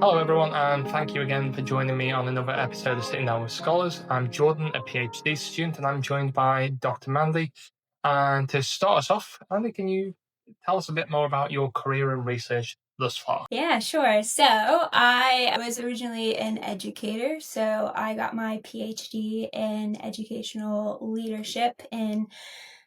Hello, everyone, and thank you again for joining me on another episode of Sitting Down with Scholars. I'm Jordan, a PhD student, and I'm joined by Dr. Mandie. And to start us off, Andy, can you tell us a bit more about your career in research thus far? Yeah, sure. So I was originally an educator. So I got my PhD in educational leadership in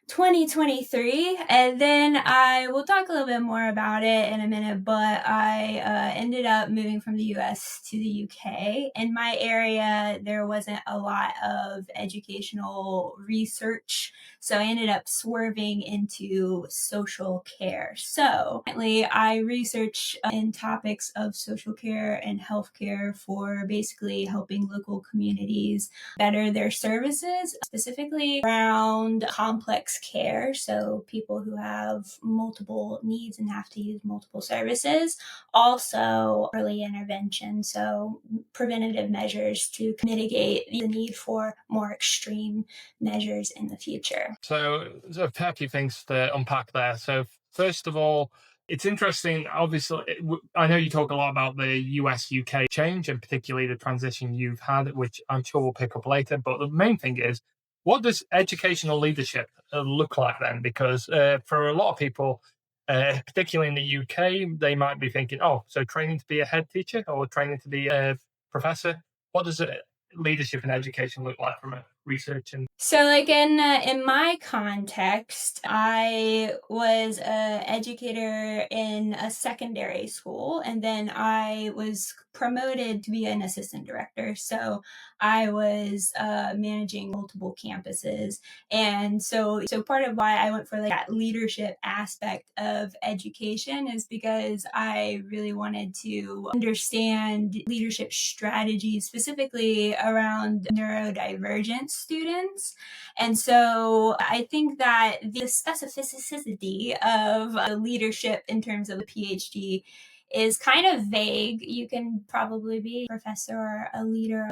2023. And then I will talk a little bit more about it in a minute, but I ended up moving from the US to the UK. In my area, there wasn't a lot of educational research. So I ended up swerving into social care. So currently, I research in topics of social care and healthcare for basically helping local communities better their services, specifically around complex care. So, people who have multiple needs and have to use multiple services. Also, early intervention. So, preventative measures to mitigate the need for more extreme measures in the future. So, there's a fair few things to unpack there. So, first of all, it's interesting. Obviously, I know you talk a lot about the US UK change and particularly the transition you've had, which I'm sure we'll pick up later. But the main thing is, what does educational leadership look like then? Because for a lot of people, particularly in the UK, they might be thinking, oh, so training to be a head teacher or training to be a professor. What does leadership in education look like from a research and So, like in my context, I was a educator in a secondary school, and then I was promoted to be an assistant director. So, I was managing multiple campuses, and so part of why I went for like that leadership aspect of education is because I really wanted to understand leadership strategies, specifically around neurodivergent students. And so I think that the specificity of leadership in terms of a PhD is kind of vague. You can probably be a professor or a leader,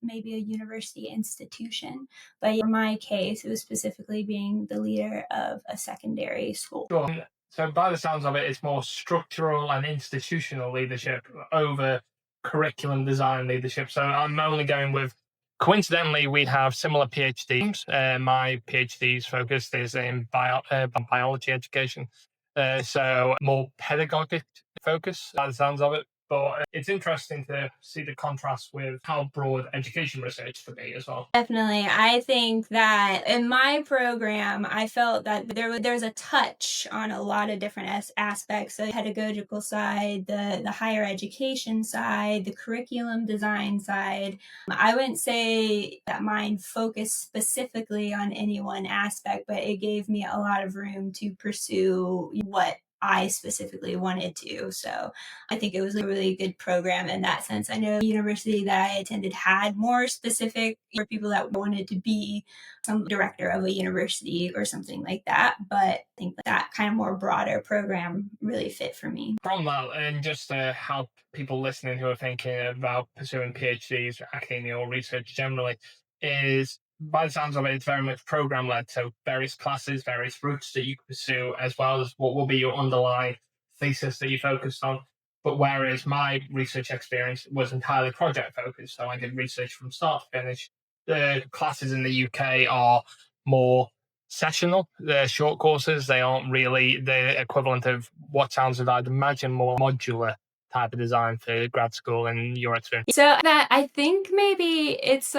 maybe a university institution. But in my case, it was specifically being the leader of a secondary school. sure. So by the sounds of it, it's more structural and institutional leadership over curriculum design leadership. So I'm only going with coincidentally, we have similar PhDs. My PhD's focused is in biology education. So more pedagogic focus by the sounds of it. But it's interesting to see the contrast with how broad education research can be as well. Definitely. I think that in my program, I felt that there's a touch on a lot of different aspects, the pedagogical side, the higher education side, the curriculum design side. I wouldn't say that mine focused specifically on any one aspect, but it gave me a lot of room to pursue what I specifically wanted to. So I think it was a really good program in that sense. I know the university that I attended had more specific for people that wanted to be some director of a university or something like that. But I think that kind of more broader program really fit for me. From that, and just to help people listening who are thinking about pursuing PhDs, or academia, or research generally, is by the sounds of it, it's very much program led. So various classes, various routes that you can pursue, as well as what will be your underlying thesis that you focused on. But whereas my research experience was entirely project focused, so I did research from start to finish. The classes in the UK are more sessional. They're short courses. They aren't really the equivalent of what sounds like, I'd imagine, more modular type of design for grad school in your experience. So that I think maybe it's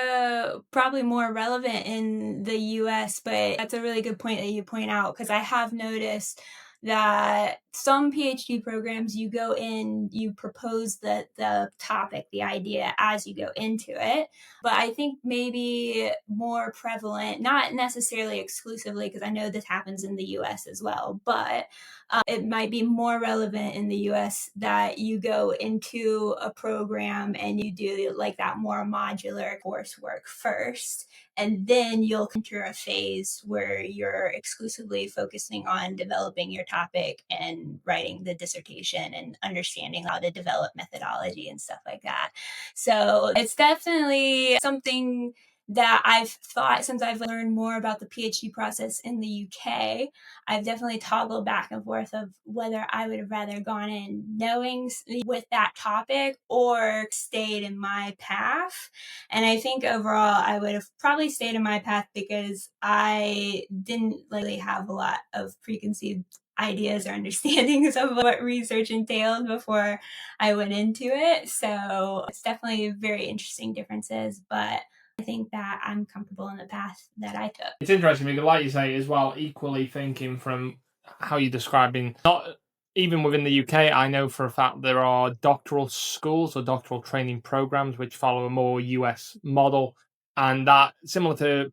probably more relevant in the US, but that's a really good point that you point out because I have noticed that some PhD programs you go in, you propose the topic, the idea as you go into it. But I think maybe more prevalent, not necessarily exclusively, because I know this happens in the US as well, but it might be more relevant in the US that you go into a program and you do like that more modular coursework first. And then you'll enter a phase where you're exclusively focusing on developing your topic and writing the dissertation and understanding how to develop methodology and stuff like that. So it's definitely something that I've thought, since I've learned more about the PhD process in the UK, I've definitely toggled back and forth of whether I would have rather gone in knowing with that topic or stayed in my path. And I think overall I would have probably stayed in my path because I didn't really have a lot of preconceived ideas or understandings of what research entailed before I went into it. So it's definitely very interesting differences, but I think that I'm comfortable in the path that I took. It's interesting because, like you say, as well, equally thinking from how you're describing, not even within the UK, I know for a fact there are doctoral schools or doctoral training programs which follow a more US model, and that similar to,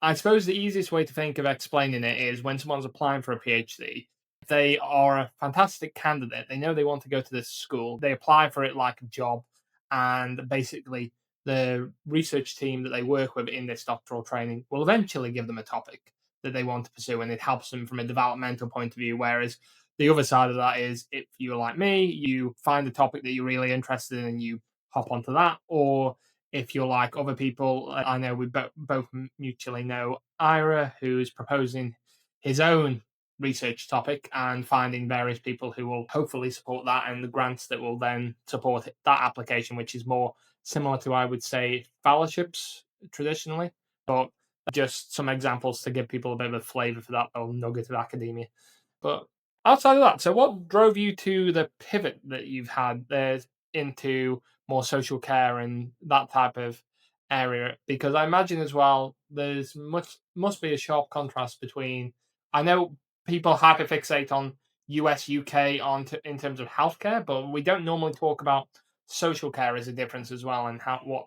I suppose the easiest way to think of explaining it is when someone's applying for a PhD, they are a fantastic candidate. They know they want to go to this school. They apply for it like a job, and basically the research team that they work with in this doctoral training will eventually give them a topic that they want to pursue, and it helps them from a developmental point of view. Whereas the other side of that is if you're like me, you find a topic that you're really interested in and you hop onto that, or if you're like other people, I know we both mutually know Ira, who's proposing his own research topic and finding various people who will hopefully support that and the grants that will then support that application, which is more similar to, I would say, fellowships traditionally. But just some examples to give people a bit of a flavor for that little nugget of academia. But outside of that, so what drove you to the pivot that you've had there into more social care and that type of area? Because I imagine as well, there's must be a sharp contrast between. I know people hyperfixate on US UK in terms of healthcare, but we don't normally talk about social care as a difference as well, and how what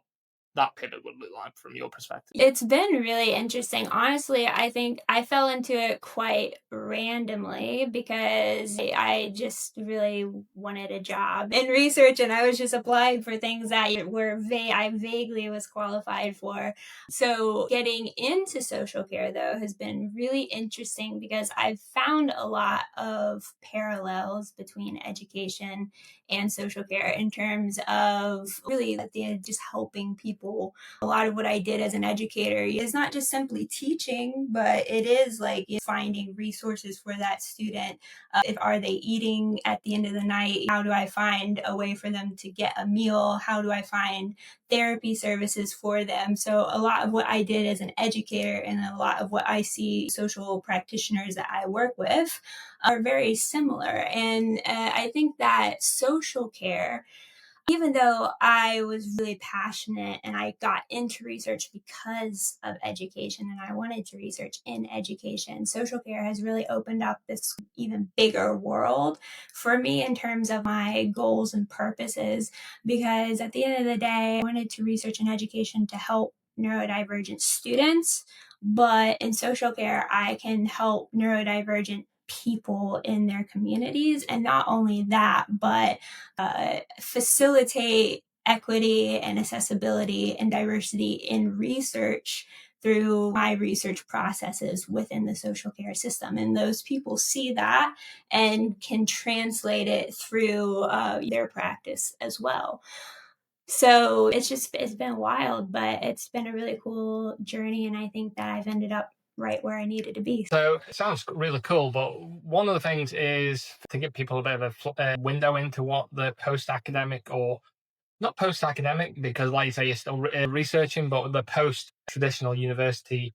that pivot would look like from your perspective. It's been really interesting. Honestly, I think I fell into it quite randomly because I just really wanted a job in research and I was just applying for things that were I vaguely was qualified for. So getting into social care though has been really interesting because I've found a lot of parallels between education and social care in terms of really that they're just helping people. A lot of what I did as an educator is not just simply teaching, but it is like finding resources for that student. If are they eating at the end of the night? How do I find a way for them to get a meal? How do I find therapy services for them? So a lot of what I did as an educator and a lot of what I see social practitioners that I work with are very similar. And I think that social care, even though I was really passionate and I got into research because of education and I wanted to research in education, social care has really opened up this even bigger world for me in terms of my goals and purposes. Because at the end of the day, I wanted to research in education to help neurodivergent students. But in social care, I can help neurodivergent people in their communities. And not only that, but facilitate equity and accessibility and diversity in research through my research processes within the social care system. And those people see that and can translate it through their practice as well. So it's been wild, but it's been a really cool journey. And I think that I've ended up right where I needed to be. So it sounds really cool, but one of the things is to give people a bit of a window into what the post academic, or not post academic, because like you say, you're still researching, but the post traditional university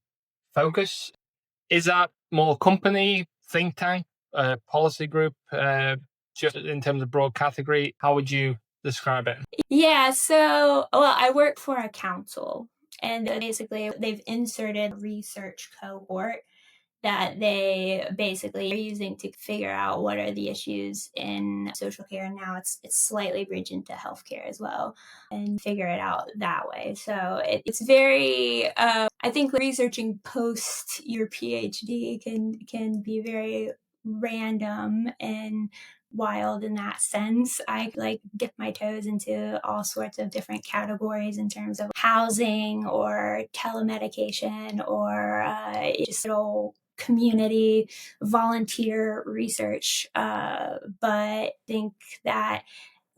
focus. Is that more company, think tank, policy group, just in terms of broad category? How would you describe it? Yeah, so, well, I work for a council, and basically they've inserted a research cohort that they basically are using to figure out what are the issues in social care. And now it's slightly bridged into healthcare as well and figure it out that way. So it's very, I think researching post your PhD can be very random and wild in that sense. I like dip my toes into all sorts of different categories in terms of housing or telemedication or just little community volunteer research. But I think that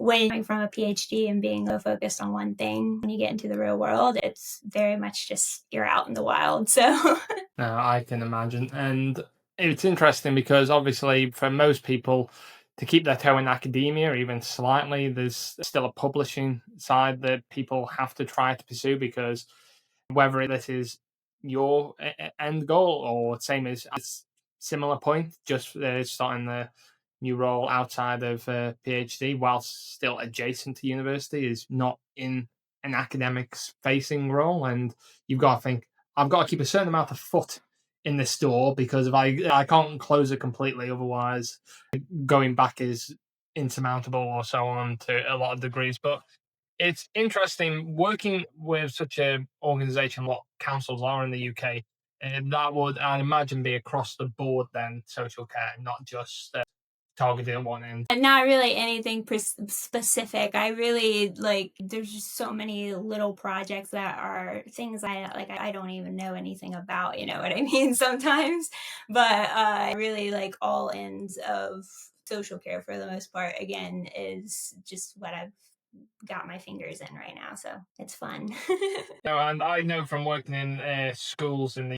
when coming from a PhD and being so focused on one thing, when you get into the real world, it's very much just you're out in the wild. So No, I can imagine. And it's interesting because obviously, for most people, to keep their toe in academia, even slightly, there's still a publishing side that people have to try to pursue because whether this is your end goal or same as similar point, just starting the new role outside of PhD whilst still adjacent to university is not in an academics facing role, and you've got to think I've got to keep a certain amount of foot in this store because if I can't close it completely, otherwise going back is insurmountable or so on to a lot of degrees. But it's interesting working with such an organization, what councils are in the UK. That would, I imagine, be across the board then, social care, not just targeted at one end. and not really anything specific. I really like, there's just so many little projects that are things I don't even know anything about, you know what I mean, sometimes. But I really like all ends of social care for the most part, again, is just what I've got my fingers in right now. So it's fun. No, and I know from working in schools in the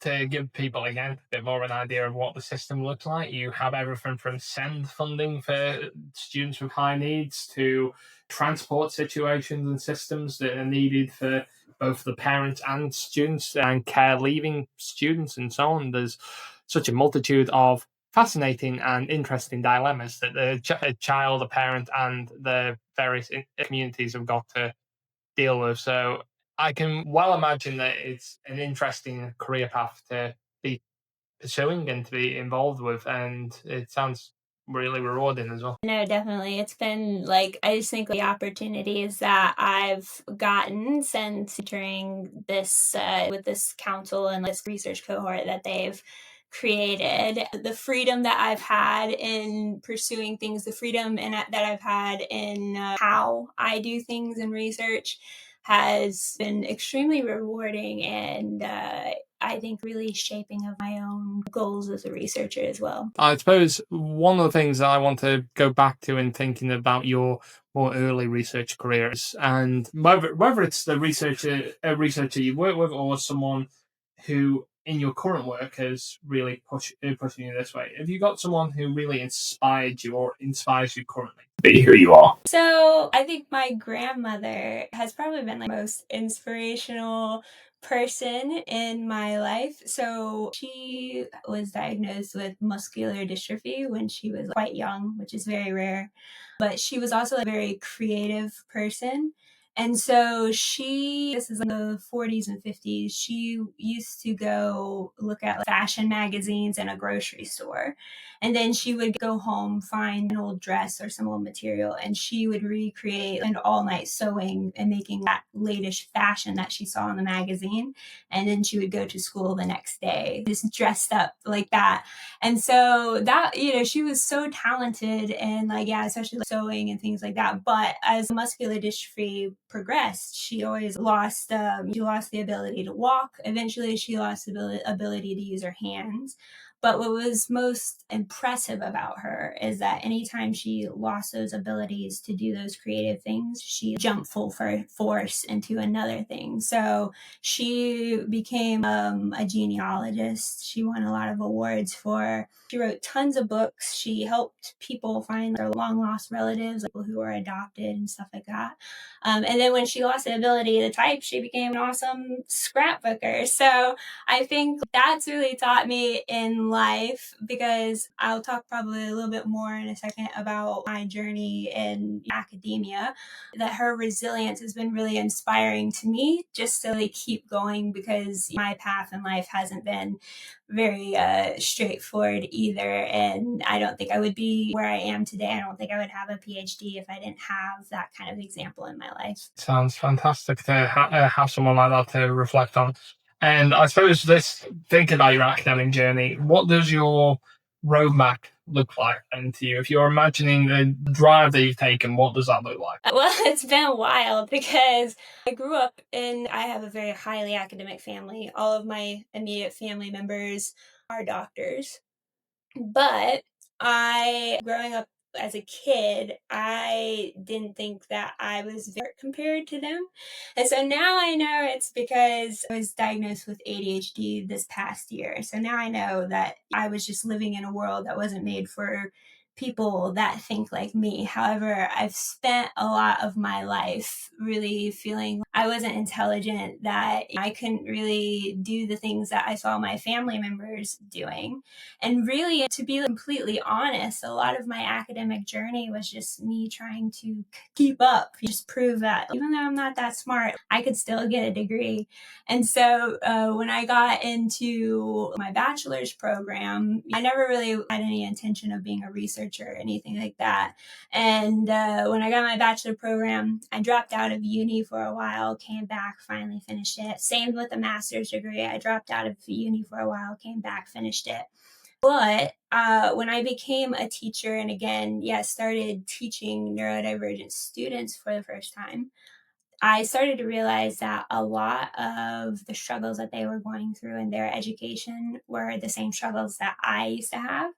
to give people again a bit more of an idea of what the system looks like, you have everything from send funding for students with high needs to transport situations and systems that are needed for both the parents and students and care leaving students and so on. There's such a multitude of fascinating and interesting dilemmas that a child, a parent, and the various communities have got to deal with. So I can well imagine that it's an interesting career path to be pursuing and to be involved with, and it sounds really rewarding as well. No, definitely. It's been like, I just think the opportunities that I've gotten since entering this with this council and this research cohort that they've created, the freedom that I've had in pursuing things, the freedom that I've had in how I do things in research has been extremely rewarding, and I think really shaping of my own goals as a researcher as well. I suppose one of the things that I want to go back to in thinking about your more early research careers, and whether it's the researcher a researcher you work with or someone who in your current work has really pushing you this way. Have you got someone who really inspired you or inspires you currently to be who you are? So I think my grandmother has probably been like the most inspirational person in my life. So she was diagnosed with muscular dystrophy when she was quite young, which is very rare. But she was also a very creative person. And so this is in the 40s and 50s, she used to go look at like, fashion magazines in a grocery store. And then she would go home, find an old dress or some old material, and she would recreate and all night sewing and making that latest fashion that she saw in the magazine. And then she would go to school the next day, just dressed up like that. And so that, she was so talented and like, yeah, especially like sewing and things like that. But as muscular dystrophy progressed, she lost the ability to walk. Eventually, she lost the ability to use her hands. But what was most impressive about her is that anytime she lost those abilities to do those creative things, she jumped full force into another thing. So she became a genealogist. She won a lot of awards she wrote tons of books. She helped people find their long lost relatives, people who were adopted and stuff like that. And then when she lost the ability to type, she became an awesome scrapbooker. So I think that's really taught me in life, because I'll talk probably a little bit more in a second about my journey in academia, that her resilience has been really inspiring to me just to like keep going, because my path in life hasn't been very straightforward either. And I don't think I would be where I am today. I don't think I would have a PhD if I didn't have that kind of example in my life. Sounds fantastic to have someone like that to reflect on. And I suppose this, thinking about your academic journey, what does your roadmap look like? And to you, if you're imagining the drive that you've taken, what does that look like? Well, it's been wild because I have a very highly academic family. All of my immediate family members are doctors. But growing up As a kid, I didn't think that I was very compared to them. And so now I know it's because I was diagnosed with ADHD this past year. So now I know that I was just living in a world that wasn't made for people that think like me. However, I've spent a lot of my life really feeling I wasn't intelligent, that I couldn't really do the things that I saw my family members doing. And really, to be completely honest, a lot of my academic journey was just me trying to keep up, just prove that even though I'm not that smart, I could still get a degree. And so when I got into my bachelor's program, I never really had any intention of being a researcher or anything like that. And when I got my bachelor program, I dropped out of uni for a while, came back, finally finished it. Same with the master's degree. I dropped out of uni for a while, came back, finished it. But when I became a teacher and again, started teaching neurodivergent students for the first time, I started to realize that a lot of the struggles that they were going through in their education were the same struggles that I used to have.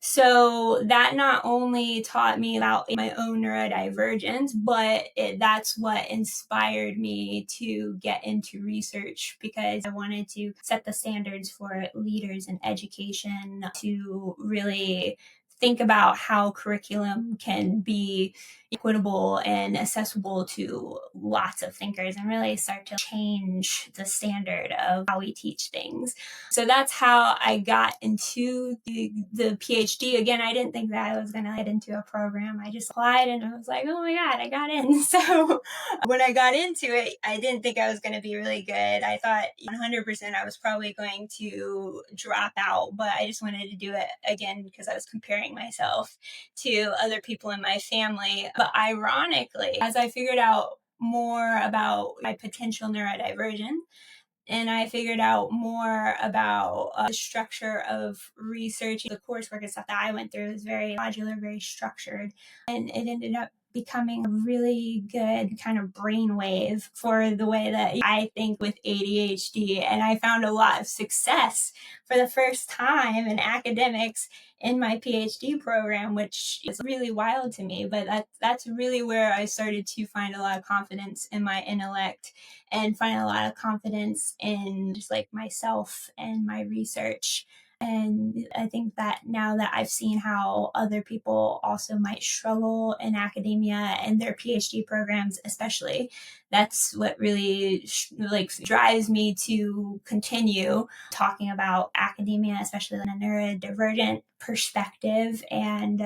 So that not only taught me about my own neurodivergence, but that's what inspired me to get into research because I wanted to set the standards for leaders in education to really think about how curriculum can be equitable and accessible to lots of thinkers and really start to change the standard of how we teach things. So that's how I got into the PhD. Again, I didn't think that I was going to get into a program. I just applied and I was like, oh my God, I got in. So when I got into it, I didn't think I was going to be really good. I thought 100% I was probably going to drop out, but I just wanted to do it again because I was comparing myself to other people in my family. But ironically, as I figured out more about my potential neurodivergence, and I figured out more about the structure of research. The coursework and stuff that I went through was very modular, very structured, and it ended up becoming a really good kind of brainwave for the way that I think with ADHD. And I found a lot of success for the first time in academics in my PhD program, which is really wild to me. But that's really where I started to find a lot of confidence in my intellect and find a lot of confidence in just like myself and my research. And I think that now that I've seen how other people also might struggle in academia and their PhD programs, especially, that's what really drives me to continue talking about academia, especially in a neurodivergent perspective, and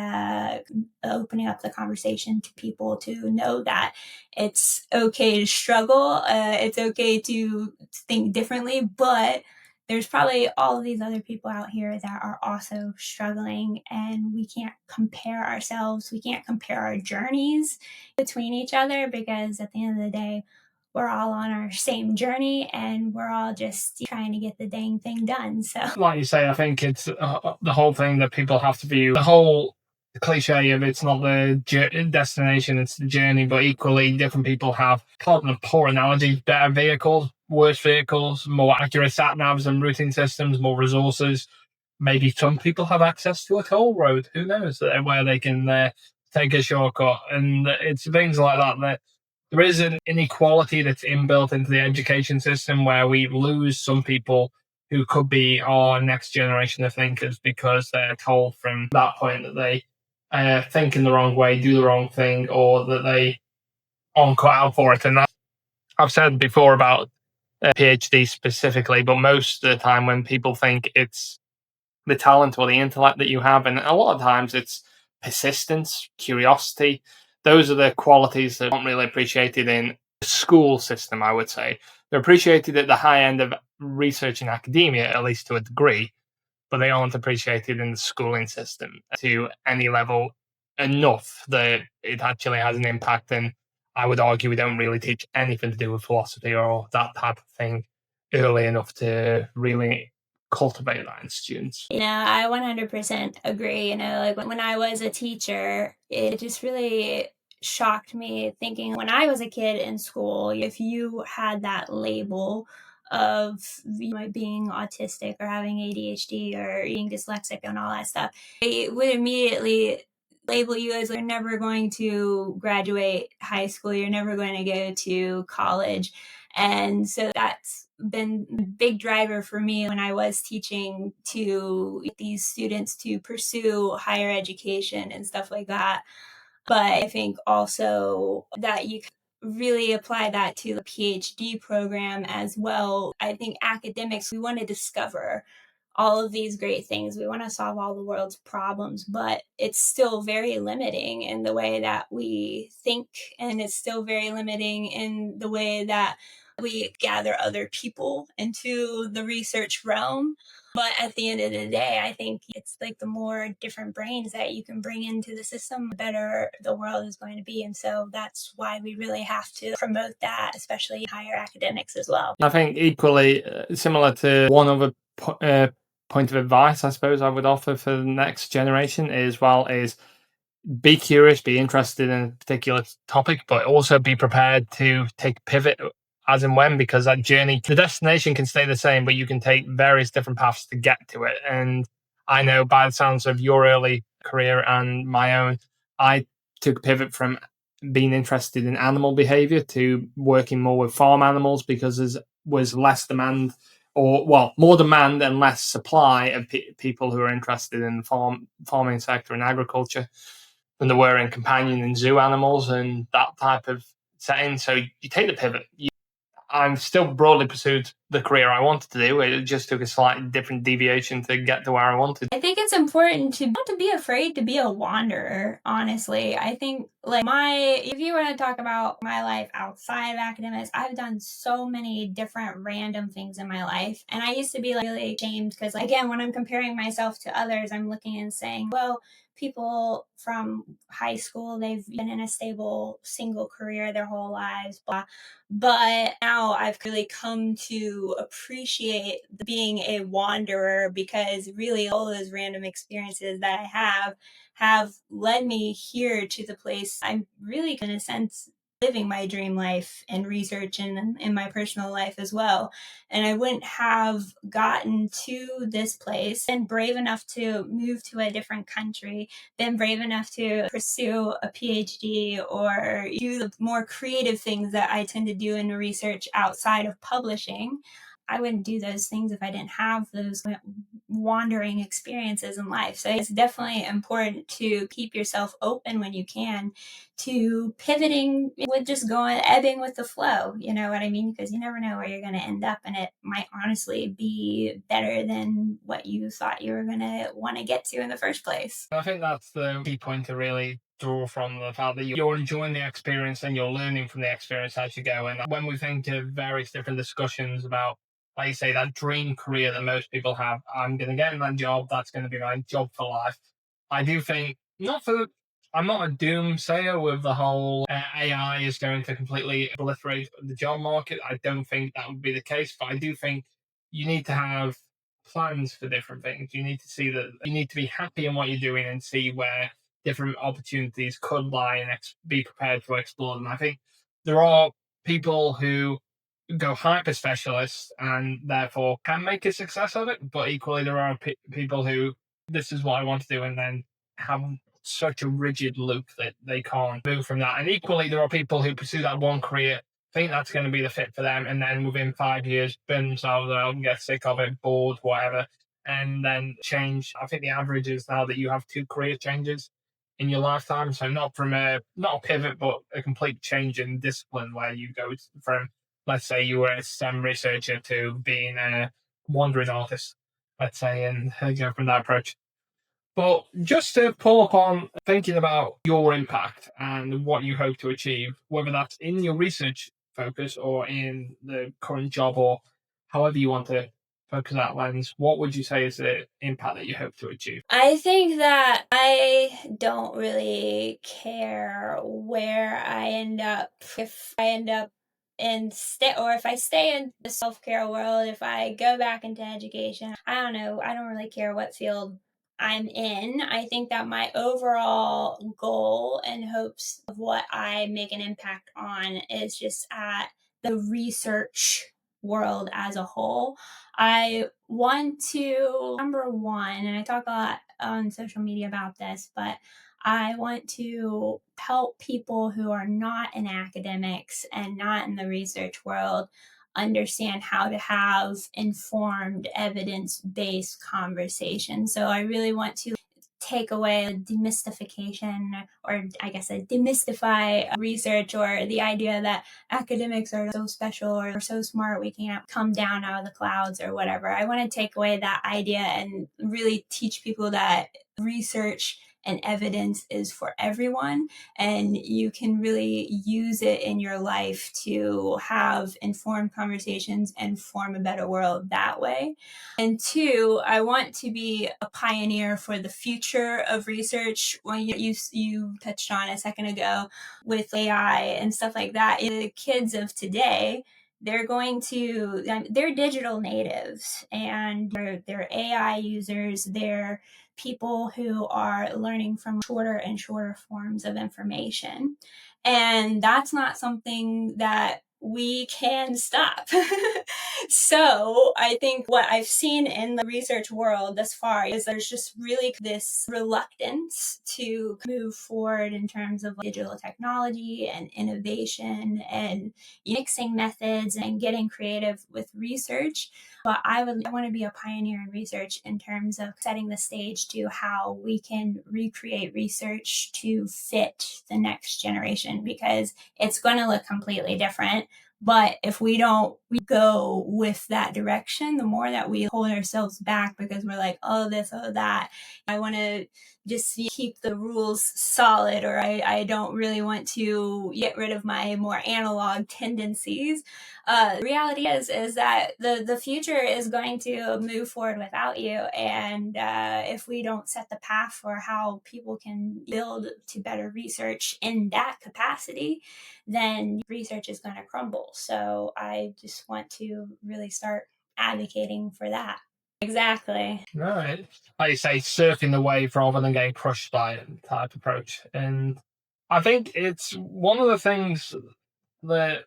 opening up the conversation to people to know that it's okay to struggle. It's okay to think differently, but there's probably all of these other people out here that are also struggling, and we can't compare ourselves. We can't compare our journeys between each other because at the end of the day, we're all on our same journey and we're all just trying to get the dang thing done. So, like you say, I think it's the whole thing that people have to view the whole cliche of it's not the destination, it's the journey. But equally, different people have carbon and poor analogy, better vehicles, worse vehicles, more accurate sat navs and routing systems, more resources. Maybe some people have access to a toll road. Who knows where they can take a shortcut, and it's things like that that there is an inequality that's inbuilt into the education system where we lose some people who could be our next generation of thinkers because they're told from that point that they think in the wrong way, do the wrong thing, or that they aren't cut out for it. And that, I've said before about PhD specifically, but most of the time when people think it's the talent or the intellect that you have, and a lot of times it's persistence, curiosity. Those are the qualities that aren't really appreciated in the school system, I would say. They're appreciated at the high end of research and academia, at least to a degree, but they aren't appreciated in the schooling system to any level enough that it actually has an impact. And I would argue we don't really teach anything to do with philosophy or that type of thing early enough to really cultivate that in students. I 100% agree. Like when I was a teacher, it just really shocked me thinking when I was a kid in school, if you had that label of being autistic or having ADHD or being dyslexic and all that stuff, it would immediately label you as you're never going to graduate high school, you're never going to go to college. And so that's been a big driver for me when I was teaching to these students to pursue higher education and stuff like that. But I think also that you can really apply that to the PhD program as well. I think academics, we want to discover all of these great things. We want to solve all the world's problems, but it's still very limiting in the way that we think, and it's still very limiting in the way that we gather other people into the research realm. But at the end of the day, I think it's like the more different brains that you can bring into the system, the better the world is going to be. And so that's why we really have to promote that, especially in higher academics as well. I think equally similar to one other point of advice, I suppose I would offer for the next generation as well is be curious, be interested in a particular topic, but also be prepared to take pivot as and when, because that journey, the destination can stay the same, but you can take various different paths to get to it. And I know by the sounds of your early career and my own, I took a pivot from being interested in animal behavior to working more with farm animals because there was less demand, or well, more demand and less supply of people who are interested in the farming sector and agriculture than there were in companion and zoo animals and that type of setting. So you take the pivot. I'm still broadly pursued the career I wanted to do. It just took a slightly different deviation to get to where I wanted. I think it's important to not to be afraid to be a wanderer, honestly. I think if you want to talk about my life outside of academics, I've done so many different random things in my life. And I used to be really ashamed because again, when I'm comparing myself to others, I'm looking and saying, well, people from high school, they've been in a stable single career their whole lives, blah. But now I've really come to appreciate being a wanderer, because really all those random experiences that I have led me here to the place I'm really, in a sense, living my dream life and research and in my personal life as well. And I wouldn't have gotten to this place and brave enough to move to a different country, been brave enough to pursue a PhD or do the more creative things that I tend to do in research outside of publishing. I wouldn't do those things if I didn't have those wandering experiences in life. So it's definitely important to keep yourself open when you can to pivoting with just going ebbing with the flow. You know what I mean? Because you never know where you're going to end up, and it might honestly be better than what you thought you were going to want to get to in the first place. I think that's the key point to really draw from, the fact that you're enjoying the experience and you're learning from the experience as you go. And when we think of various different discussions about, like you say, that dream career that most people have, I'm going to get in that job, that's going to be my job for life. I do think, I'm not a doomsayer with the whole AI is going to completely proliferate the job market. I don't think that would be the case, but I do think you need to have plans for different things. You need to see that you need to be happy in what you're doing and see where different opportunities could lie and be prepared to explore them. I think there are people who go hyper specialist and therefore can make a success of it, but equally there are people who this is what I want to do and then have such a rigid loop that they can't move from that. And equally there are people who pursue that one career, think that's going to be the fit for them, and then within 5 years burn themselves out and get sick of it, bored, whatever, and then change. I think the average is now that you have 2 career changes in your lifetime. So not a pivot, but a complete change in discipline where you go from, let's say you were a STEM researcher to being a wandering artist, let's say, and go from that approach. But just to pull up on thinking about your impact and what you hope to achieve, whether that's in your research focus or in the current job or however you want to focus that lens, what would you say is the impact that you hope to achieve? I think that I don't really care where I end up. If I end up if I stay in the self care world, if I go back into education, I don't know. I don't really care what field I'm in. I think that my overall goal and hopes of what I make an impact on is just at the research world as a whole. I want to, number one, and I talk a lot on social media about this, but I want to help people who are not in academics and not in the research world understand how to have informed evidence based conversations. So I really want to take away demystification, or I guess a demystify research, or the idea that academics are so special or so smart we can't come down out of the clouds or whatever. I want to take away that idea and really teach people that research and evidence is for everyone, and you can really use it in your life to have informed conversations and form a better world that way. And two, I want to be a pioneer for the future of research. When you touched on a second ago with AI and stuff like that, the kids of today, they're digital natives, and they're AI users. They're people who are learning from shorter and shorter forms of information. And that's not something that we can stop. So I think what I've seen in the research world thus far is there's just really this reluctance to move forward in terms of digital technology and innovation and mixing methods and getting creative with research. But I want to be a pioneer in research in terms of setting the stage to how we can recreate research to fit the next generation, because it's going to look completely different. But if we don't go with that direction, the more that we hold ourselves back because we're like, oh, this, oh, that. I want to just keep the rules solid, or I don't really want to get rid of my more analog tendencies. The reality is that the future is going to move forward without you. And if we don't set the path for how people can build to better research in that capacity, then research is going to crumble. So I just want to really start advocating for that. Exactly. Right. Like you say, surfing the wave rather than getting crushed by it type approach. And I think it's one of the things that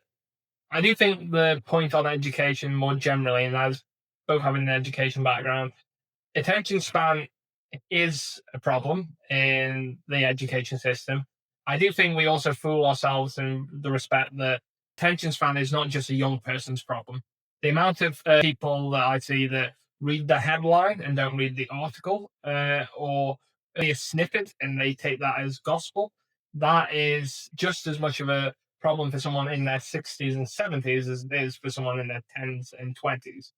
I do think the point on education more generally, and as both having an education background, attention span is a problem in the education system. I do think we also fool ourselves in the respect that attention span is not just a young person's problem. The amount of people that I see that read the headline and don't read the article, or only a snippet and they take that as gospel, that is just as much of a problem for someone in their 60s and 70s as it is for someone in their 10s and 20s.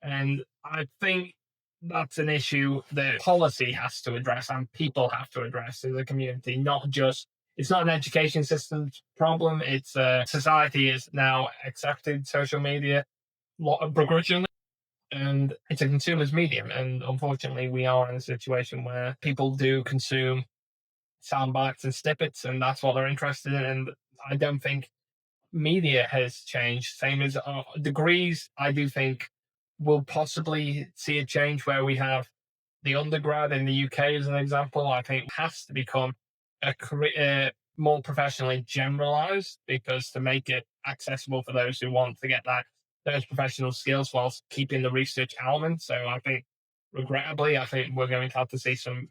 And I think that's an issue that policy has to address and people have to address as a community, not just it's not an education system problem. It's society is now accepted social media begrudgingly, and it's a consumer's medium. And unfortunately, we are in a situation where people do consume sound bites and snippets, and that's what they're interested in. And I don't think media has changed. Same as degrees, I do think we'll possibly see a change where we have the undergrad in the UK as an example. I think has to become a career more professionally generalized, because to make it accessible for those who want to get those professional skills whilst keeping the research element. So I think, regrettably, I think we're going to have to see some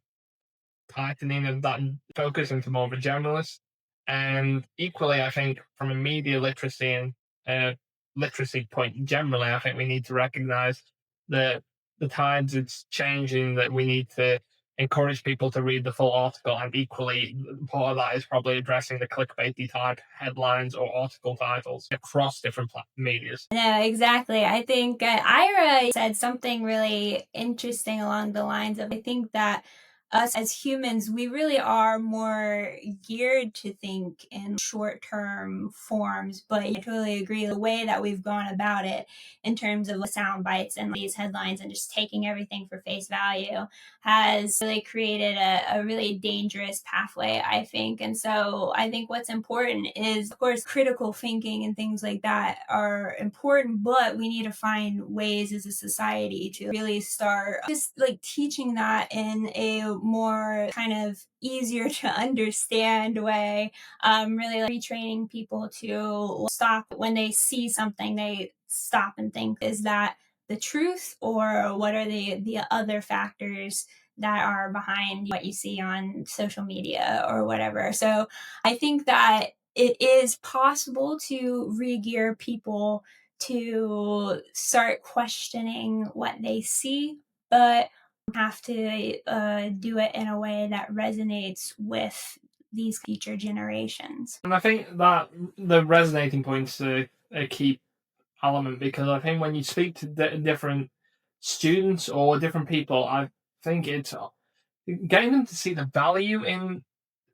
tightening of that focus into more of a generalist. And equally, I think from a media literacy and literacy point generally, I think we need to recognize that the tides it's changing, that we need to encourage people to read the full article. And equally, part of that is probably addressing the clickbaity type headlines or article titles across different medias. No, exactly. I think Ira said something really interesting along the lines of, I think that us as humans, we really are more geared to think in short term forms. But I totally agree. The way that we've gone about it in terms of sound bites and these headlines and just taking everything for face value has really created a really dangerous pathway, I think. And so I think what's important is, of course, critical thinking and things like that are important, but we need to find ways as a society to really start just like teaching that in a more kind of easier to understand way. Really like retraining people to stop when they see something, they stop and think, is that the truth, or what are the other factors that are behind what you see on social media or whatever. So I think that it is possible to re-gear people to start questioning what they see, but have to do it in a way that resonates with these future generations. And I think that the resonating point's a key element, because I think when you speak to different students or different people, I think it's getting them to see the value in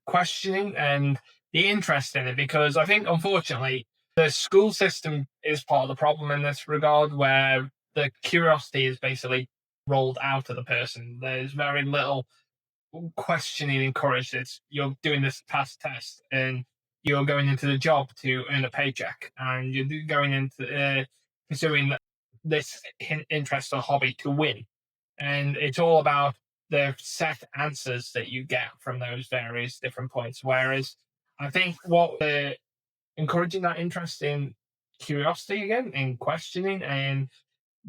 questioning and the interest in it. Because I think, unfortunately, the school system is part of the problem in this regard, where the curiosity is basically rolled out of the person. There's very little questioning encouraged. It's you're doing this past test and you're going into the job to earn a paycheck, and you're going into pursuing this interest or hobby to win. And it's all about the set answers that you get from those various different points. Whereas I think what encouraging that interest in curiosity again, in questioning and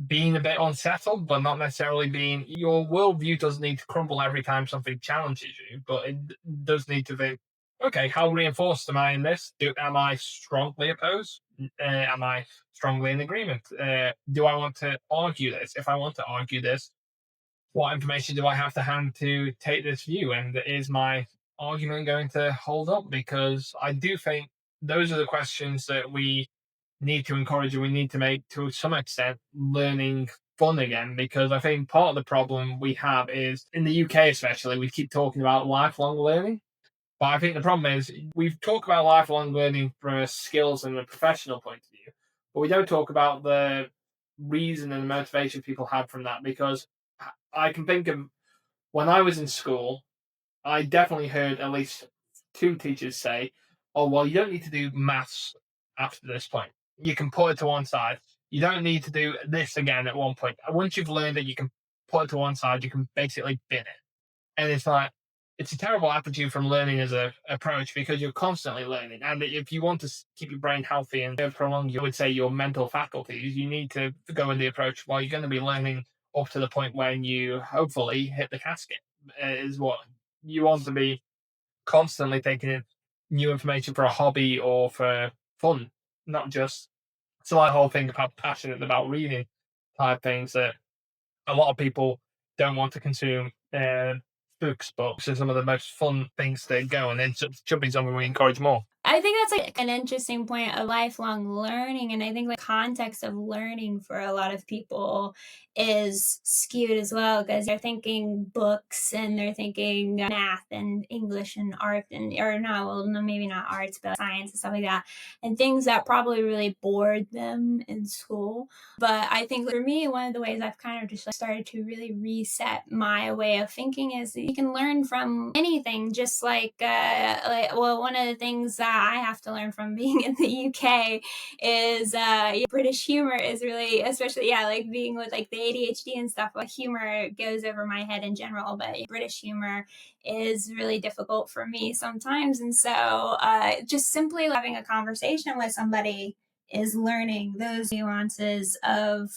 being a bit unsettled, but not necessarily being, your worldview doesn't need to crumble every time something challenges you, but it does need to think, okay, how reinforced am I in this? Am I strongly opposed? Am I strongly in agreement? Do I want to argue this? If I want to argue this, what information do I have to hand to take this view? And is my argument going to hold up? Because I do think those are the questions that we need to encourage, and we need to make, to some extent, learning fun again. Because I think part of the problem we have is in the UK, especially, we keep talking about lifelong learning. But I think the problem is we talk about lifelong learning from a skills and a professional point of view, but we don't talk about the reason and the motivation people have from that. Because I can think of when I was in school, I definitely heard at least two teachers say, "Oh, well, you don't need to do maths after this point. You can put it to one side. You don't need to do this again at one point. Once you've learned it, you can put it to one side. You can basically bin it." And it's like, it's a terrible attitude from learning as a approach, because you're constantly learning. And if you want to keep your brain healthy and prolong, you would say, your mental faculties, you need to go in the approach, well, you're going to be learning up to the point when you hopefully hit the casket, is what you want to be, constantly taking in new information for a hobby or for fun, not just. So my whole thing about passionate about reading type things, that a lot of people don't want to consume books. Books are some of the most fun things to go, and it should be something we encourage more. I think that's like an interesting point of lifelong learning. And I think the context of learning for a lot of people is skewed as well, because they're thinking books and they're thinking math and English and art and, or no, well, no, maybe not arts, but science and stuff like that. And things that probably really bored them in school. But I think for me, one of the ways I've kind of just like started to really reset my way of thinking is that you can learn from anything. Just like, well, one of the things that I have to learn from being in the UK is British humor is really, especially like being with like the ADHD and stuff. Like humor goes over my head in general, but British humor is really difficult for me sometimes. And so just simply having a conversation with somebody is learning those nuances of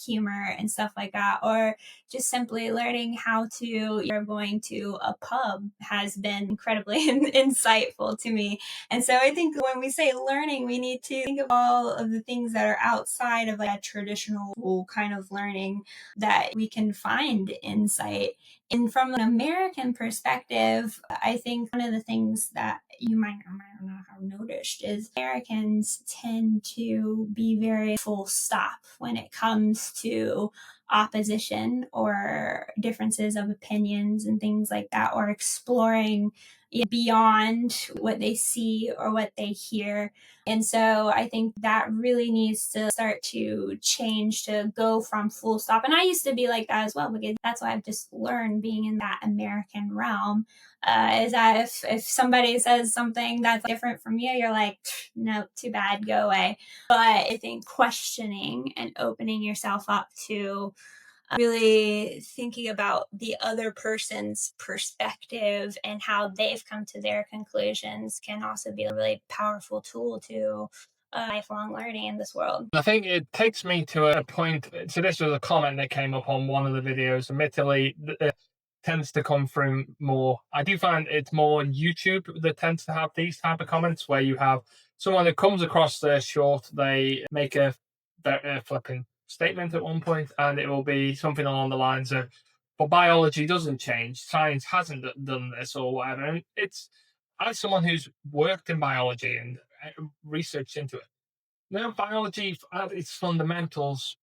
humor and stuff like that, or just simply learning how to you're going to a pub has been incredibly insightful to me. And so I think when we say learning, we need to think of all of the things that are outside of like a traditional kind of learning that we can find insight. And from an American perspective, I think one of the things that you might or might not have noticed is Americans tend to be very full stop when it comes to opposition or differences of opinions and things like that, or exploring beyond what they see or what they hear. And so I think that really needs to start to change, to go from full stop. And I used to be like that as well, because that's what I've just learned being in that American realm. Is that if somebody says something that's different from you, you're like, no, too bad, go away. But I think questioning and opening yourself up to really thinking about the other person's perspective and how they've come to their conclusions can also be a really powerful tool to lifelong learning in this world. I think it takes me to a point. So this was a comment that came up on one of the videos. Admittedly, tends to come from more, I do find it's more YouTube that tends to have these type of comments, where you have someone that comes across their short, they make a flipping statement at one point, and it will be something along the lines of, but biology doesn't change, science hasn't done this or whatever. And it's, as someone who's worked in biology and researched into it, biology at its fundamentals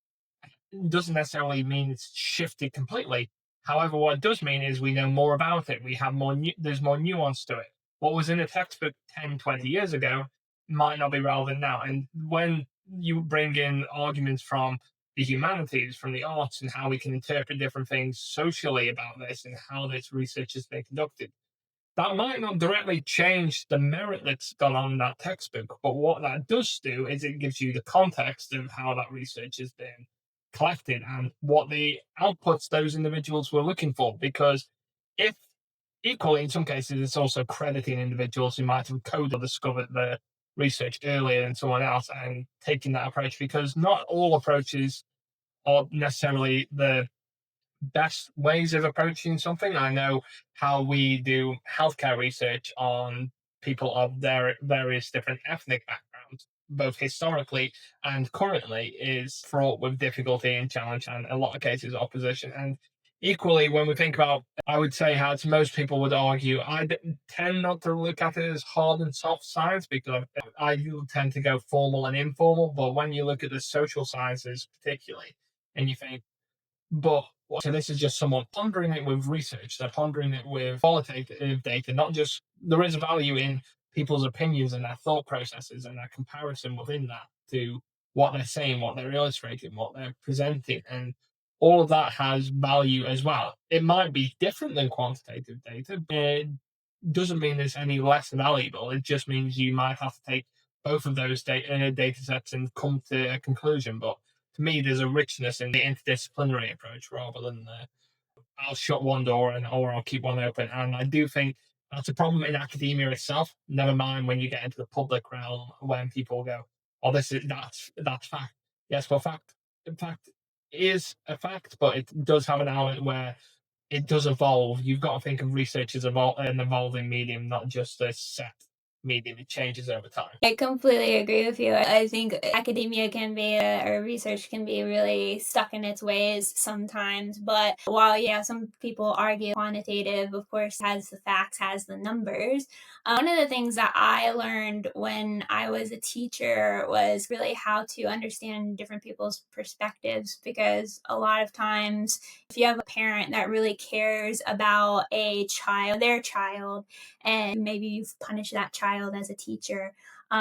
doesn't necessarily mean it's shifted completely. However, what it does mean is we know more about it. We have there's more nuance to it. What was in a textbook 10, 20 years ago might not be relevant now. And when you bring in arguments from the humanities, from the arts, and how we can interpret different things socially about this and how this research has been conducted, that might not directly change the merit that's gone on in that textbook, but what that does do is it gives you the context of how that research has been collected and what the outputs those individuals were looking for. Because if equally, in some cases, it's also crediting individuals who might have coded or discovered the research earlier than someone else and taking that approach, because not all approaches are necessarily the best ways of approaching something. I know how we do healthcare research on people of their various different ethnic backgrounds, both historically and currently, is fraught with difficulty and challenge, and in a lot of cases, opposition. And equally, when we think about, I would say, how most people would argue, I tend not to look at it as hard and soft science, because I do tend to go formal and informal. But when you look at the social sciences, particularly, and you think, but so this is just someone pondering it with research. They're pondering it with qualitative data, not just, there is value in people's opinions and their thought processes and their comparison within that to what they're saying, what they're illustrating, what they're presenting. And all of that has value as well. It might be different than quantitative data, but it doesn't mean it's any less valuable. It just means you might have to take both of those data sets and come to a conclusion. But to me, there's a richness in the interdisciplinary approach rather than the, I'll shut one door and or I'll keep one open. And I do think that's a problem in academia itself. Never mind when you get into the public realm, when people go, "Oh, that's fact." Yes, well, fact is a fact, but it does have an element where it does evolve. You've got to think of research as an evolving medium, not just a set medium. It changes over time. I completely agree with you. I think academia can be, or research can be really stuck in its ways sometimes. But while, yeah, some people argue quantitative, of course, has the facts, has the numbers. One of the things that I learned when I was a teacher was really how to understand different people's perspectives, because a lot of times, if you have a parent that really cares about their child, and maybe you've punished that child as a teacher,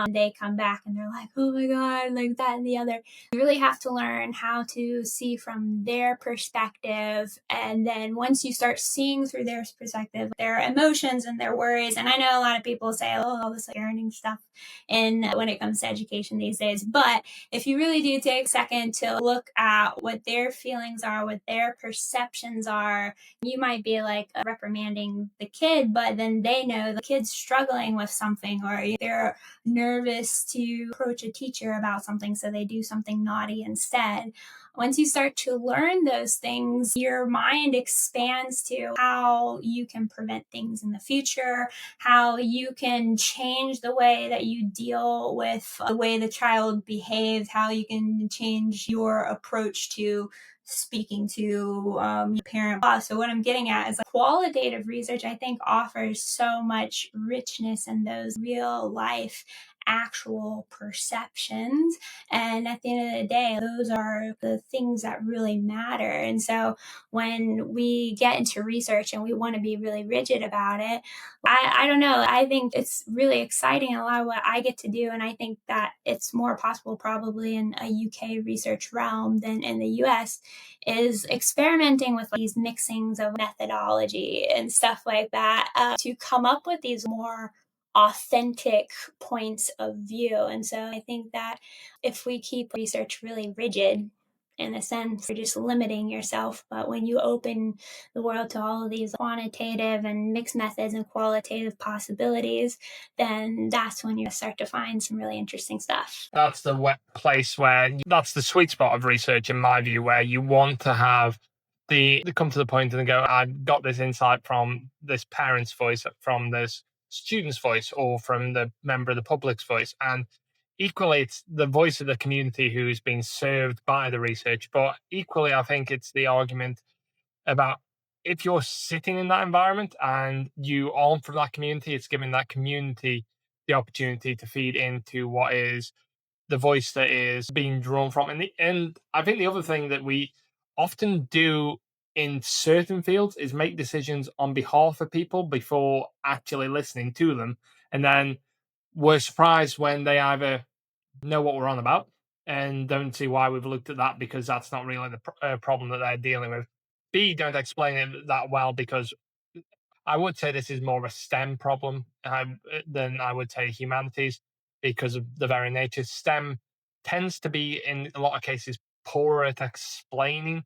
they come back and they're like, oh my God, like that and the other. You really have to learn how to see from their perspective. And then once you start seeing through their perspective, their emotions and their worries, and I know a lot of people say, oh, all this parenting stuff in when it comes to education these days. But if you really do take a second to look at what their feelings are, what their perceptions are, you might be like reprimanding the kid, but then they know the kid's struggling with something, or they're nervous to approach a teacher about something, so they do something naughty instead. Once you start to learn those things, your mind expands to how you can prevent things in the future, how you can change the way that you deal with the way the child behaves, how you can change your approach to speaking to your parent boss. So what I'm getting at is, like, qualitative research, I think, offers so much richness in those real life actual perceptions. And at the end of the day, those are the things that really matter. And so when we get into research and we want to be really rigid about it, I don't know. I think it's really exciting, a lot of what I get to do. And I think that it's more possible probably in a UK research realm than in the US, is experimenting with these mixings of methodology and stuff like that, to come up with these more authentic points of view. And so I think that if we keep research really rigid, in a sense, you're just limiting yourself. But when you open the world to all of these quantitative and mixed methods and qualitative possibilities, then that's when you start to find some really interesting stuff. That's the place where, that's the sweet spot of research, in my view, where you want to have they come to the point and they go, I got this insight from this parent's voice, from this student's voice, or from the member of the public's voice. And equally, it's the voice of the community who's being served by the research. But equally, I think it's the argument about if you're sitting in that environment and you aren't from that community, it's giving that community the opportunity to feed into what is the voice that is being drawn from. And I think the other thing that we often do in certain fields is make decisions on behalf of people before actually listening to them. And then we're surprised when they either know what we're on about and don't see why we've looked at that because that's not really the problem that they're dealing with. B, don't explain it that well because I would say this is more of a STEM problem than I would say humanities because of the very nature. STEM tends to be, in a lot of cases, poorer at explaining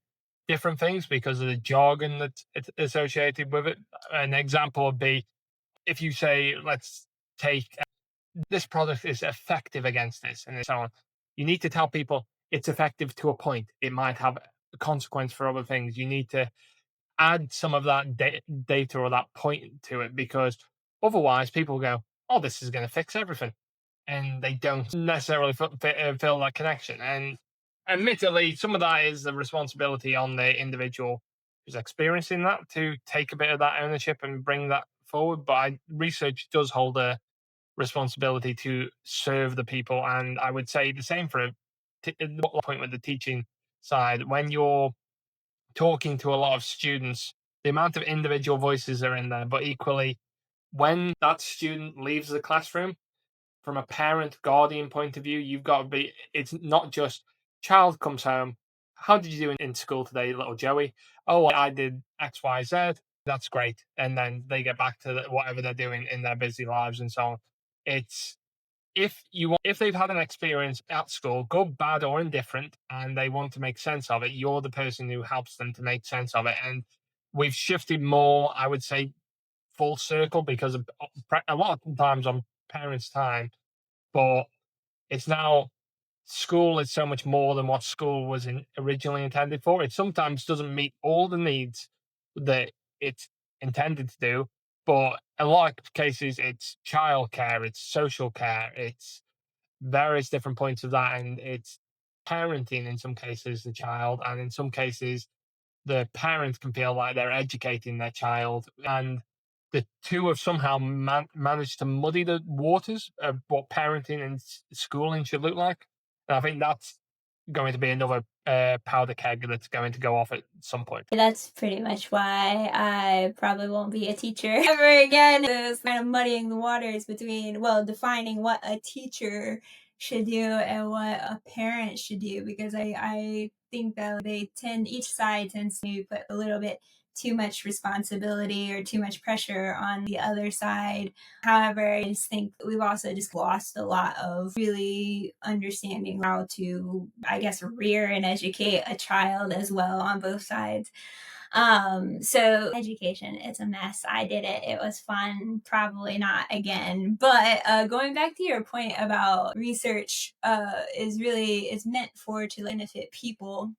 different things because of the jargon that's associated with it. An example would be if you say, let's take this product is effective against this and so on. You need to tell people it's effective to a point. It might have a consequence for other things. You need to add some of that data or that point to it because otherwise people go, oh, this is going to fix everything. And they don't necessarily feel that connection. And admittedly, some of that is the responsibility on the individual who's experiencing that to take a bit of that ownership and bring that forward. But research does hold a responsibility to serve the people. And I would say the same for the point with the teaching side. When you're talking to a lot of students, the amount of individual voices are in there, but equally, when that student leaves the classroom, from a parent guardian point of view, you've got to be, it's not just child comes home. How did you do in school today, little Joey? Oh, I did XYZ. That's great. And then they get back to whatever they're doing in their busy lives and so on. It's if they've had an experience at school, good, bad, or indifferent, and they want to make sense of it, you're the person who helps them to make sense of it. And we've shifted more, I would say, full circle because of a lot of times on parents' time, but it's now school is so much more than what school was originally intended for. It sometimes doesn't meet all the needs that it's intended to do, but in a lot of cases, it's childcare, it's social care, it's various different points of that, and it's parenting in some cases the child, and in some cases the parents can feel like they're educating their child, and the two have somehow managed to muddy the waters of what parenting and schooling should look like. And I think that's going to be another powder keg that's going to go off at some point. That's pretty much why I probably won't be a teacher ever again. It's kind of muddying the waters between, well, defining what a teacher should do and what a parent should do, because I think that each side tends to put a little bit too much responsibility or too much pressure on the other side. However, I just think we've also just lost a lot of really understanding how to, I guess, rear and educate a child as well on both sides. So education, it's a mess. I did it. It was fun. Probably not again. But going back to your point about research, is meant for to benefit people,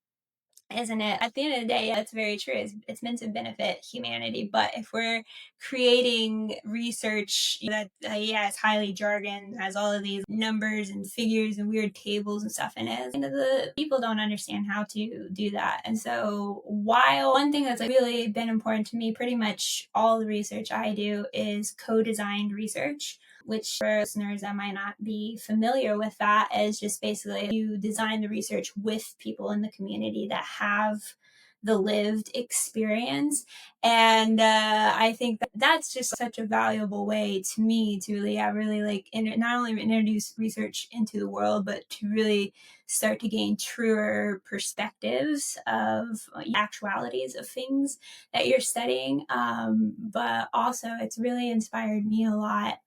isn't it? At the end of the day, yeah, that's very true. It's meant to benefit humanity. But if we're creating research that, yeah, it's highly jargon, has all of these numbers and figures and weird tables and stuff in it, the people don't understand how to do that. And so, while one thing that's really been important to me, pretty much all the research I do is co designed research, which for listeners that might not be familiar with that is just basically you design the research with people in the community that have the lived experience. And I think that's just such a valuable way to me to really, yeah, really like not only introduce research into the world, but to really start to gain truer perspectives of actualities of things that you're studying. But also, it's really inspired me a lot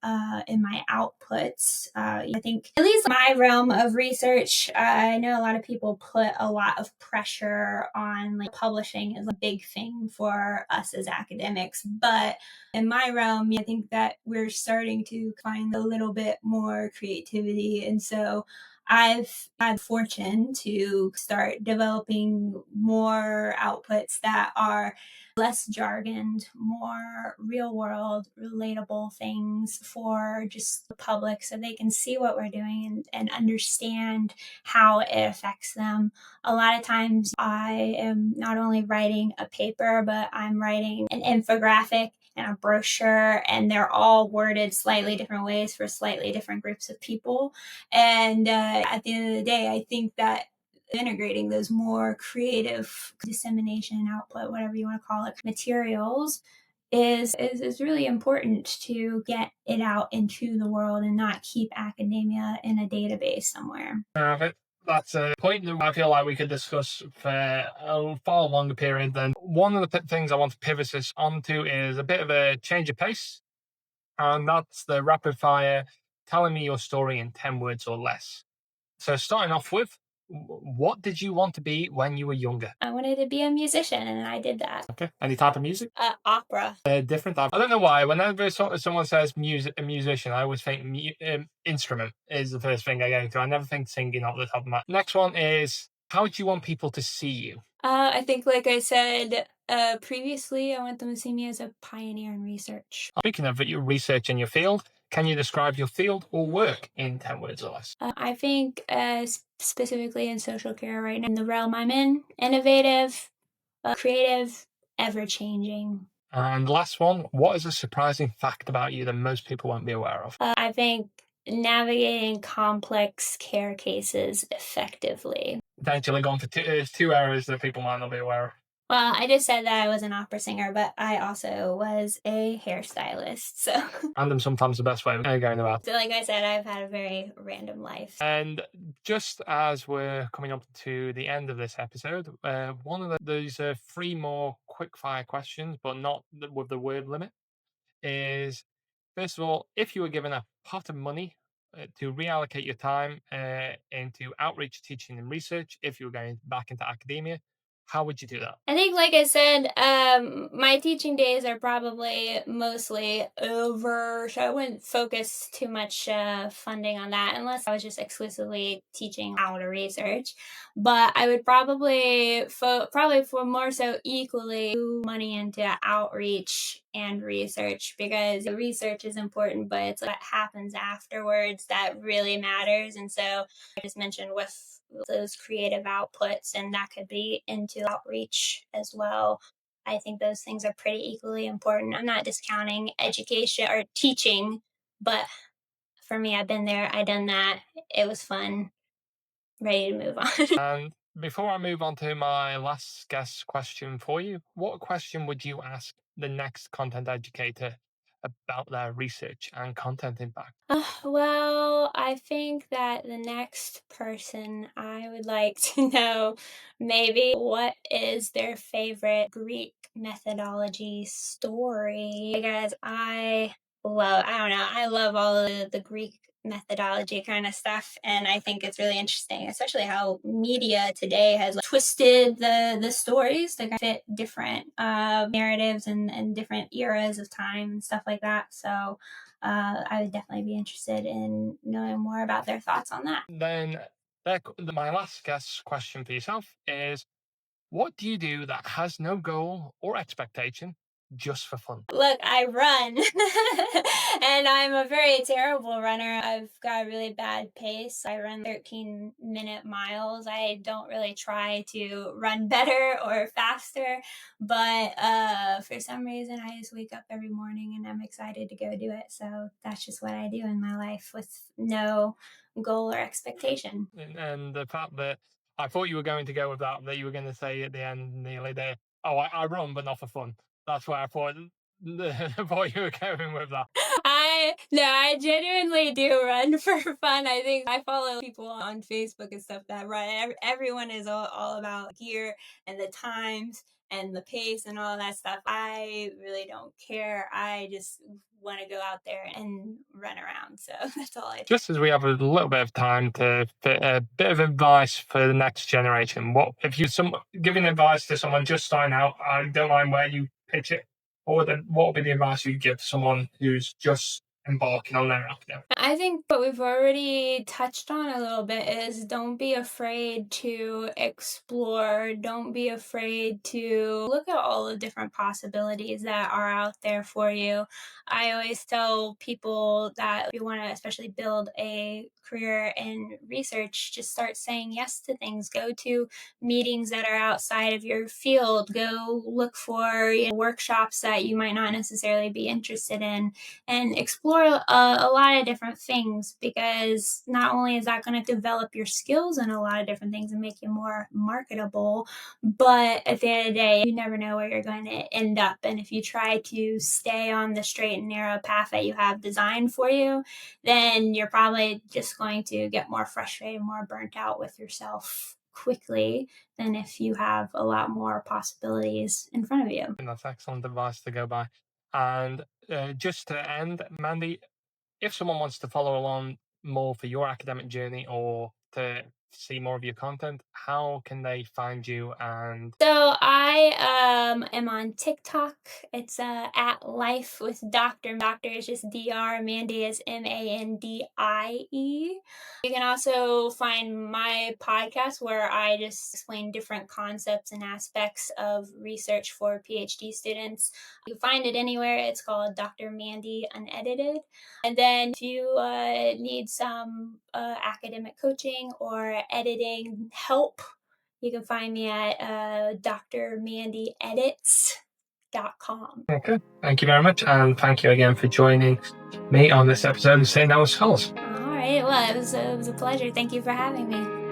in my outputs. I think, at least my realm of research, I know a lot of people put a lot of pressure on like publishing is a big thing for us as academics. But in my realm, I think that we're starting to find a little bit more creativity. And so I've fortunate to start developing more outputs that are less jargoned, more real world, relatable things for just the public so they can see what we're doing and understand how it affects them. A lot of times I am not only writing a paper, but I'm writing an infographic and a brochure, and they're all worded slightly different ways for slightly different groups of people. And at the end of the day, I think that integrating those more creative dissemination output, whatever you want to call it, materials is really important to get it out into the world and not keep academia in a database somewhere. That's a point that I feel like we could discuss for a far longer period. Than one of the things I want to pivot us onto is a bit of a change of pace, and that's the rapid fire telling me your story in 10 words or less. So, starting off with, what did you want to be when you were younger? I wanted to be a musician, and I did that. Okay. Any type of music? Opera. Different type. I don't know why. Whenever someone says music, a musician, I always think instrument is the first thing I go to. I never think singing off the top of my. Next one is, how do you want people to see you? I think, like I said previously, I want them to see me as a pioneer in research. Speaking of your research in your field, can you describe your field or work in 10 words or less? I think specifically in social care right now, in the realm I'm in, innovative, creative, ever changing. And last one, what is a surprising fact about you that most people won't be aware of? I think navigating complex care cases effectively. Potentially gone for two areas that people might not be aware of. Well, I just said that I was an opera singer, but I also was a hairstylist. So, Random sometimes the best way of going about. so like I said, I've had a very random life. And just as we're coming up to the end of this episode, one of those three more quick fire questions, but not with the word limit, is first of all, if you were given a pot of money to reallocate your time into outreach, teaching, and research, if you were going back into academia, how would you do that? I think, like I said, my teaching days are probably mostly over, so I wouldn't focus too much funding on that unless I was just exclusively teaching how to research. But I would probably for more so equally put money into outreach and research, because the research is important, but it's what happens afterwards that really matters. And so I just mentioned with those creative outputs, and that could be into outreach as well. I think those things are pretty equally important. I'm not discounting education or teaching, but for me, I've been there, I've done that. It was fun, ready to move on. And before I move on to my last guest question for you, what question would you ask the next content educator about their research and content impact? Well, I think that the next person I would like to know maybe what is their favorite Greek methodology story. Because I don't know, I love all of the Greek methodology kind of stuff, and I think it's really interesting, especially how media today has twisted the stories to fit different narratives and different eras of time and stuff like that. So I would definitely be interested in knowing more about their thoughts on that. Then my last guest question for yourself is, what do you do that has no goal or expectation, just for fun? Look, I run, and I'm a very terrible runner. I've got a really bad pace. I run 13-minute miles. I don't really try to run better or faster, but for some reason, I just wake up every morning and I'm excited to go do it. So that's just what I do in my life with no goal or expectation. And the fact that I thought you were going to go with that you were going to say at the end nearly there, oh, I run, but not for fun. That's why I thought, I thought you were going with that. I genuinely do run for fun. I think I follow people on Facebook and stuff that run. Everyone is all about gear and the times and the pace and all that stuff. I really don't care. I just want to go out there and run around. So that's all I do. Just as we have a little bit of time to fit a bit of advice for the next generation, what if you giving advice to someone just starting out? I don't mind where you pitch it. What would be the advice you'd give someone who's just embarking on their academic? I think what we've already touched on a little bit is don't be afraid to explore. Don't be afraid to look at all the different possibilities that are out there for you. I always tell people that if you want to especially build a career in research, just start saying yes to things. Go to meetings that are outside of your field. Go look for workshops that you might not necessarily be interested in, and explore a lot of different things, because not only is that going to develop your skills in a lot of different things and make you more marketable, but at the end of the day, you never know where you're going to end up. And if you try to stay on the straight and narrow path that you have designed for you, then you're probably just going to get more frustrated, more burnt out with yourself quickly than if you have a lot more possibilities in front of you. And that's excellent advice to go by. And just to end, Mandy, if someone wants to follow along more for your academic journey or to see more of your content, how can they find you? And So I am on TikTok. It's at Life with Doctor. Doctor is just Dr. Mandie is Mandie. You can also find my podcast where I just explain different concepts and aspects of research for PhD students. You can find it anywhere. It's called Dr. Mandie Unedited. And then if you need some academic coaching or editing help, you can find me at drmandieedits.com. okay, thank you very much. And thank you again for joining me on this episode of St. Noah's Scholars. All right. Well, it was a pleasure. Thank you for having me.